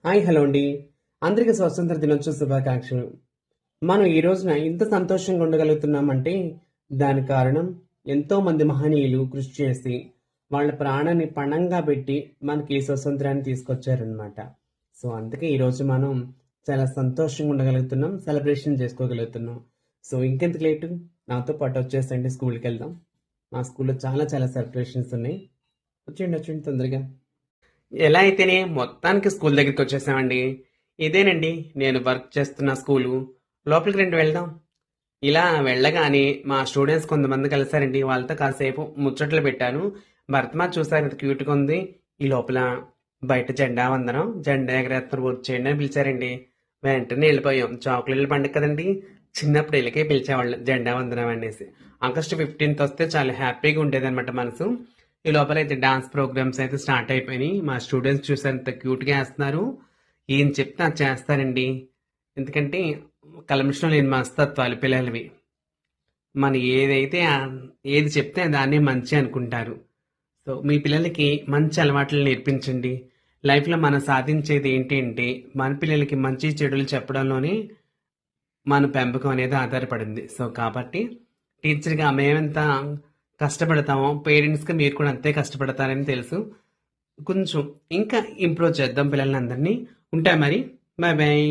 Hi hello అండి. అందరికీ స్వతంత్ర దినోత్సవ శుభాకాంక్షలు. మనం ఈ రోజున ఇంత సంతోషంగా ఉండగలుగుతున్నామంటే దానికి కారణం ఎంతో మంది మహనీయులు కృషి చేసి వాళ్ళ ప్రాణాన్ని పణంగా పెట్టి మనకి ఈ స్వతంత్రాన్ని తీసుకొచ్చారనమాట. సో అందుకే ఈరోజు మనం చాలా సంతోషంగా ఉండగలుగుతున్నాం, సెలబ్రేషన్ చేసుకోగలుగుతున్నాం. సో ఇంకెందుకు లేటు, నాతో పాటు వచ్చేసండి, స్కూల్కి వెళ్దాం. మా స్కూల్లో చాలా చాలా సెలబ్రేషన్స్ ఉన్నాయి. వచ్చేయండి తొందరగా. ఎలా అయితేనే మొత్తానికి స్కూల్ దగ్గరికి వచ్చేసామండి. ఇదేనండి నేను వర్క్ చేస్తున్న స్కూలు. లోపలికి రండి, వెళ్దాం. ఇలా వెళ్ళగానే మా స్టూడెంట్స్ కొంతమంది కలిసారండి. వాళ్ళతో కాసేపు ముచ్చట్లు పెట్టాను. భరతమాత చూసారు, ఎంత క్యూట్గా ఉంది. ఈ లోపల బయట జెండా వందనం, జెండా ఎగరేస్తున్నారు, వచ్చేయండి అని పిలిచారండి. వెంటనే వెళ్ళిపోయాం. చాక్లెట్ల పండుగ కదండి, చిన్నప్పుడు ఇళ్ళకే పిలిచేవాళ్ళు జెండా వందనం అనేసి. ఆగస్టు 15th వస్తే చాలా హ్యాపీగా ఉండేది అనమాట మనసు. ఈ లోపల అయితే డాన్స్ ప్రోగ్రామ్స్ అయితే స్టార్ట్ అయిపోయినాయి. మా స్టూడెంట్స్ చూసేంత క్యూట్గా వేస్తున్నారు. ఏం చెప్తే అది చేస్తారండి. ఎందుకంటే కల్మషం లేని మనస్తత్వాలు పిల్లలవి. మనం ఏది చెప్తే దాన్ని మంచి అనుకుంటారు. సో మీ పిల్లలకి మంచి అలవాట్లు నేర్పించండి. లైఫ్లో మనం సాధించేది ఏంటి అంటే మన పిల్లలకి మంచి చెడులు చెప్పడంలోనే మన పెంపకం అనేది ఆధారపడింది. సో కాబట్టి టీచర్గా మేమెంత కష్టపడతామో పేరెంట్స్గా మీరు కూడా అంతే కష్టపడతారని తెలుసు. కొంచెం ఇంకా ఇంప్రూవ్ చేద్దాం పిల్లలందరినీ. ఉంటాయి మరి. Bye bye.